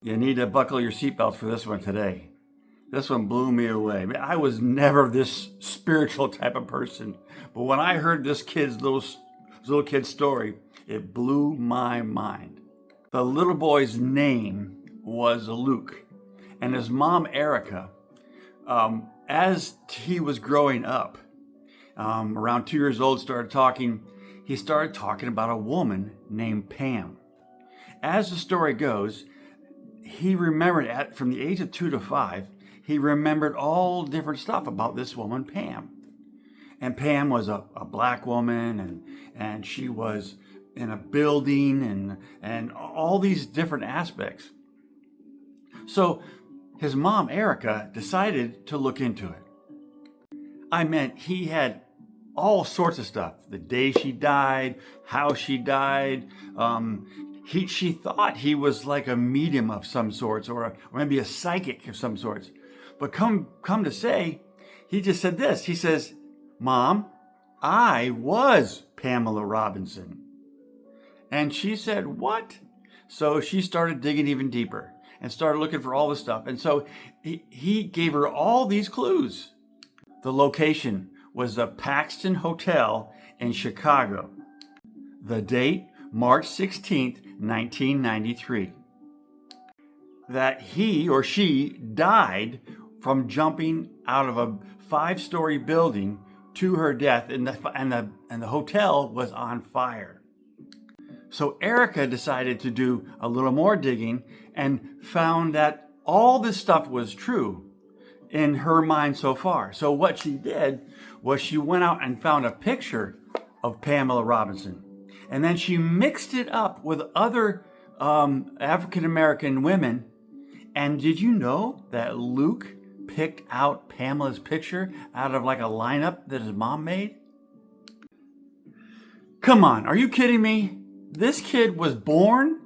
You need to buckle your seatbelts for this one today. This one blew me away. I was never this spiritual type of person, but when I heard this little kid's story, it blew my mind. The little boy's name was Luke, and his mom, Erica, as he was growing up, around 2 years old, he started talking about a woman named Pam. As the story goes, he remembered from the age of 2 to 5, he remembered all different stuff about this woman, Pam. And Pam was a black woman, and she was in a building, and all these different aspects. So his mom, Erica, decided to look into it. He had all sorts of stuff. The day she died, how she died. She thought he was like a medium of some sorts, or maybe a psychic of some sorts. But come to say, he just said this. He says, "Mom, I was Pamela Robinson." And she said, "What?" So she started digging even deeper and started looking for all this stuff. And so he gave her all these clues. The location was the Paxton Hotel in Chicago. The date, March 16th, 1993. That he or she died from jumping out of a 5-story building to her death, and the hotel was on fire. So Erica decided to do a little more digging and found that all this stuff was true in her mind so far. So what she did was she went out and found a picture of Pamela Robinson. And then she mixed it up with other African-American women. And did you know that Luke picked out Pamela's picture out of like a lineup that his mom made? Come on, are you kidding me? This kid was born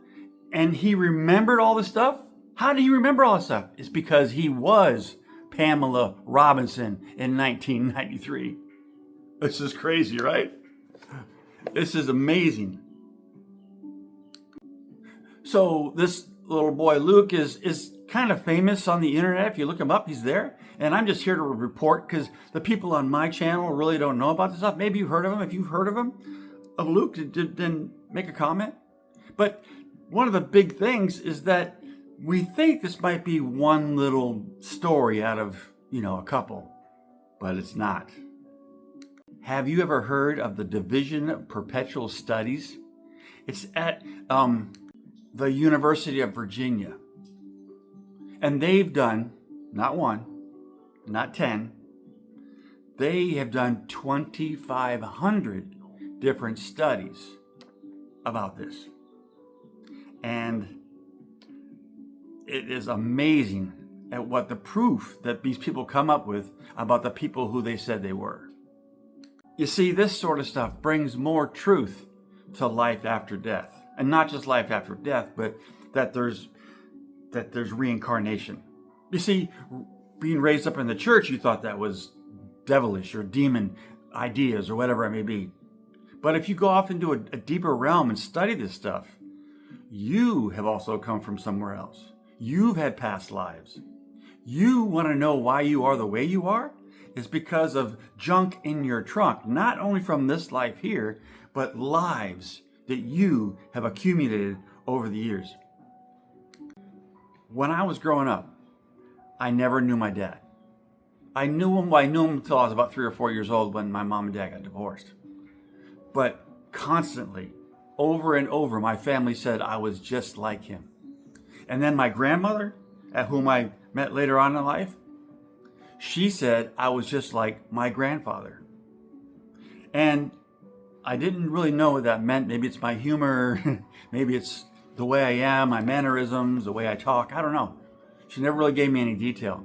and he remembered all this stuff? How did he remember all this stuff? It's because he was Pamela Robinson in 1993. This is crazy, right? This is amazing. So this little boy, Luke, is kind of famous on the internet. If you look him up, he's there. And I'm just here to report because the people on my channel really don't know about this stuff. Maybe you've heard of him. If you've heard of Luke, then make a comment. But one of the big things is that we think this might be one little story out of, a couple, but it's not. Have you ever heard of the Division of Perpetual Studies? It's at the University of Virginia. And they've done, not one, not 10, they have done 2,500 different studies about this. And it is amazing at what the proof that these people come up with about the people who they said they were. You see, this sort of stuff brings more truth to life after death. And not just life after death, but that there's reincarnation. You see, being raised up in the church, you thought that was devilish or demon ideas or whatever it may be. But if you go off into a deeper realm and study this stuff, you have also come from somewhere else. You've had past lives. You want to know why you are the way you are? It's because of junk in your trunk, not only from this life here, but lives that you have accumulated over the years. When I was growing up, I never knew my dad. I knew him until I was about 3 or 4 years old when my mom and dad got divorced. But constantly, over and over, my family said I was just like him. And then my grandmother, at whom I met later on in life, she said I was just like my grandfather. And I didn't really know what that meant. Maybe it's my humor, maybe it's the way I am, my mannerisms, the way I talk, I don't know. She never really gave me any detail.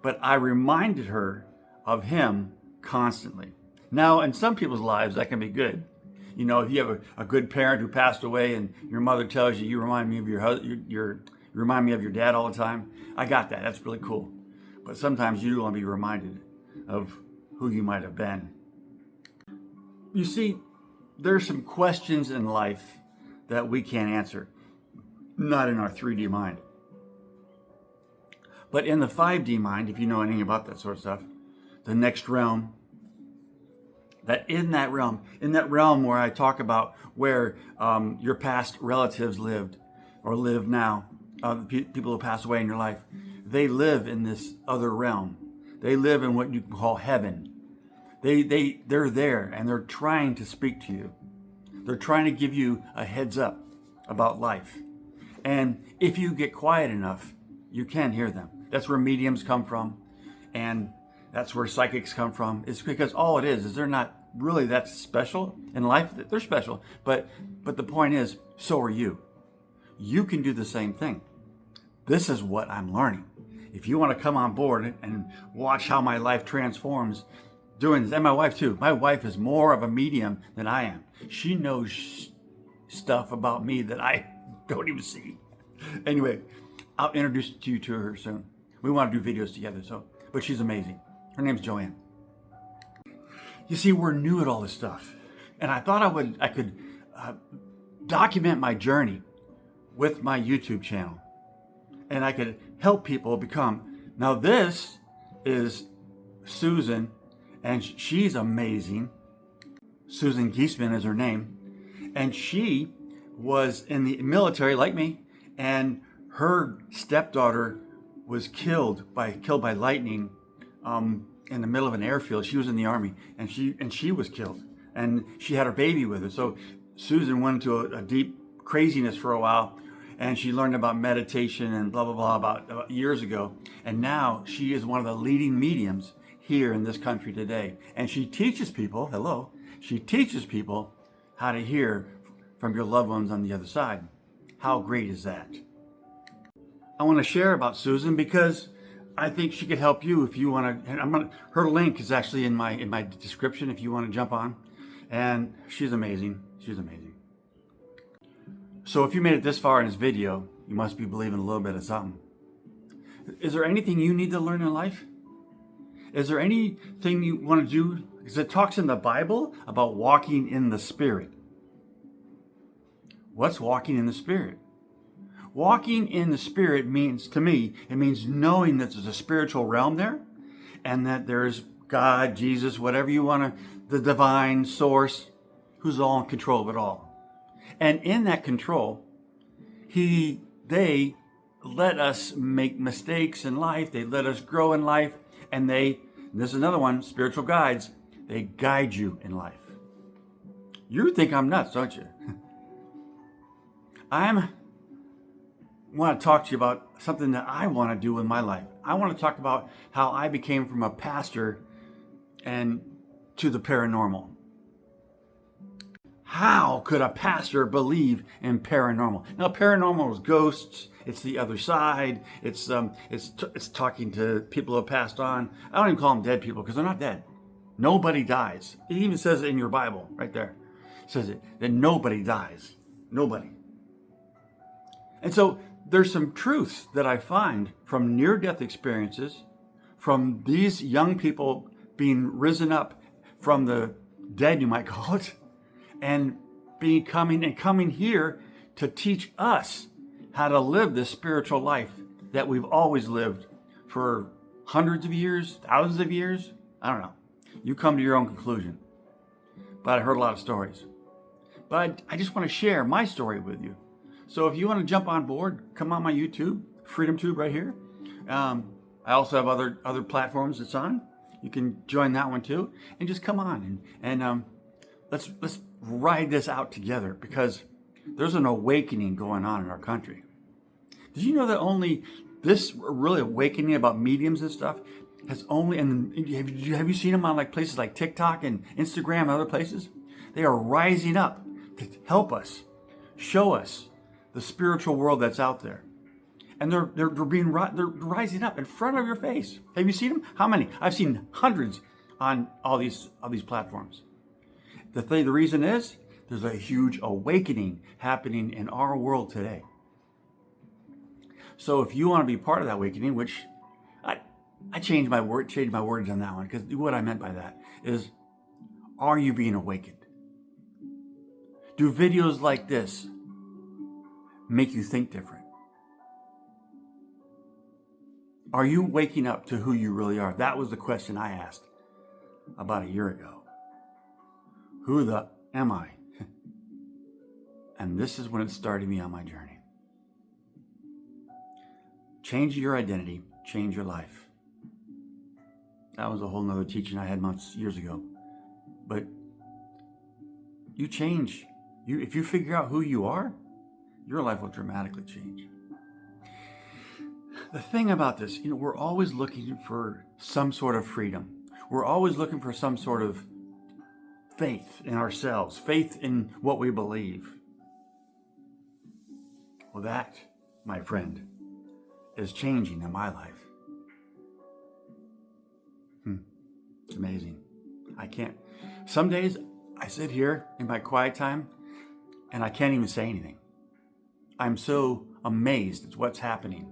But I reminded her of him constantly. Now, in some people's lives, that can be good. If you have a good parent who passed away and your mother tells you, you remind me of you remind me of your dad all the time. I got that. That's really cool. But sometimes you do want to be reminded of who you might have been. You see, there's some questions in life that we can't answer, not in our 3D mind. But in the 5D mind, if you know anything about that sort of stuff, the next realm, in that realm where I talk about where your past relatives lived or live now, people who pass away in your life, they live in this other realm. They live in what you call heaven. They're there and they're trying to speak to you. They're trying to give you a heads up about life. And if you get quiet enough, you can hear them. That's where mediums come from. And that's where psychics come from. It's because all it is they're not really that special in life. They're special. But the point is, so are you. You can do the same thing. This is what I'm learning. If you want to come on board and watch how my life transforms doing this, and my wife too. My wife is more of a medium than I am. She knows stuff about me that I don't even see. Anyway, I'll introduce you to her soon. We want to do videos together, but she's amazing. Her name's Joanne. You see, we're new at all this stuff, and I thought I could document my journey with my YouTube channel, and I could help people become. Now, this is Susan, and she's amazing. Susan Giesman is her name, and she was in the military like me, and her stepdaughter was killed by lightning in the middle of an airfield. She was in the army, and she was killed, and she had her baby with her. So Susan went into a deep craziness for a while, and she learned about meditation and blah blah blah about years ago, and now she is one of the leading mediums here in this country today, and she teaches people. She teaches people how to hear from your loved ones on the other side. How great is that? I want to share about Susan because I think she could help you if you want to. And her link is actually in my description if you want to jump on. And she's amazing. She's amazing. So if you made it this far in this video, you must be believing a little bit of something. Is there anything you need to learn in life? Is there anything you want to do? Because it talks in the Bible about walking in the Spirit. What's walking in the Spirit? Walking in the Spirit means, to me, it means knowing that there's a spiritual realm there and that there's God, Jesus, whatever you want to, the divine source, who's all in control of it all. And in that control, they let us make mistakes in life. They let us grow in life. And this is another one, spiritual guides, they guide you in life. You think I'm nuts, don't you? I want to talk to you about something that I want to do with my life. I want to talk about how I became from a pastor and to the paranormal. How could a pastor believe in paranormal? Now, paranormal is ghosts. It's the other side. It's talking to people who have passed on. I don't even call them dead people because they're not dead. Nobody dies. It even says it in your Bible right there. It says it, that nobody dies. Nobody. And so there's some truths that I find from near-death experiences, from these young people being risen up from the dead, you might call it, and coming here to teach us how to live this spiritual life that we've always lived for hundreds of years, thousands of years. I don't know. You come to your own conclusion. But I heard a lot of stories. But I just want to share my story with you. So if you want to jump on board, come on my YouTube, Freedom Tube right here. I also have other platforms it's on. You can join that one too, and just come on and let's ride this out together because there's an awakening going on in our country. Did you know that only this really awakening about mediums and stuff has only, and have you seen them on like places like TikTok and Instagram and other places? They are rising up to help us, show us the spiritual world that's out there. And they're rising up in front of your face. Have you seen them? How many? I've seen hundreds on all these platforms. The reason is there's a huge awakening happening in our world today. So if you want to be part of that awakening, which I changed my words on that one, because what I meant by that is, are you being awakened? Do videos like this make you think different? Are you waking up to who you really are? That was the question I asked about a year ago. Who the am I? And this is when it started me on my journey. Change your identity, change your life. That was a whole nother teaching I had years ago. But you change. If you figure out who you are, your life will dramatically change. The thing about this, we're always looking for some sort of freedom. We're always looking for some sort of faith in ourselves, faith in what we believe. Well, that, my friend, is changing in my life. It's amazing. Some days I sit here in my quiet time and I can't even say anything. I'm so amazed at what's happening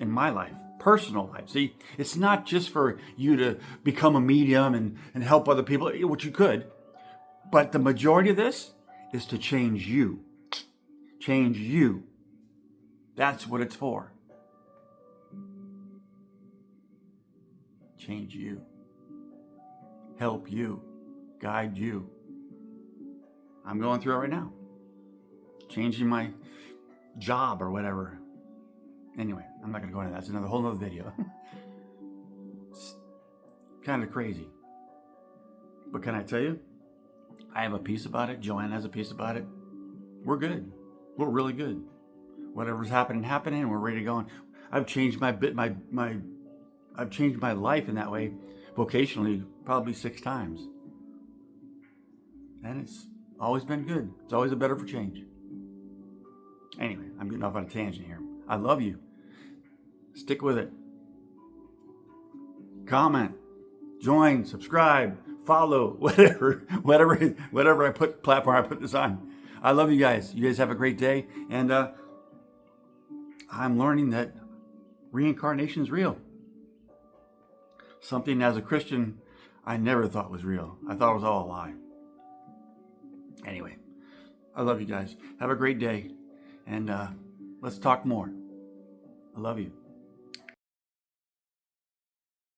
in my life, personal life. See, it's not just for you to become a medium and help other people, which you could, but the majority of this is to change you. Change you. That's what it's for. Change you. Help you. Guide you. I'm going through it right now. Changing my job or whatever. Anyway, I'm not going to go into that. That's another whole other video. It's kind of crazy. But can I tell you? I have a piece about it. Joanne has a piece about it. We're good. We're really good. Whatever's happening. We're ready to go on. I've changed I've changed my life in that way, vocationally, probably 6 times. And it's always been good. It's always a better for change. Anyway, I'm getting off on a tangent here. I love you. Stick with it. Comment, join, subscribe, follow, whatever platform I put this on. I love you guys. You guys have a great day. And I'm learning that reincarnation is real. Something as a Christian I never thought was real. I thought it was all a lie. Anyway, I love you guys. Have a great day. And let's talk more. I love you.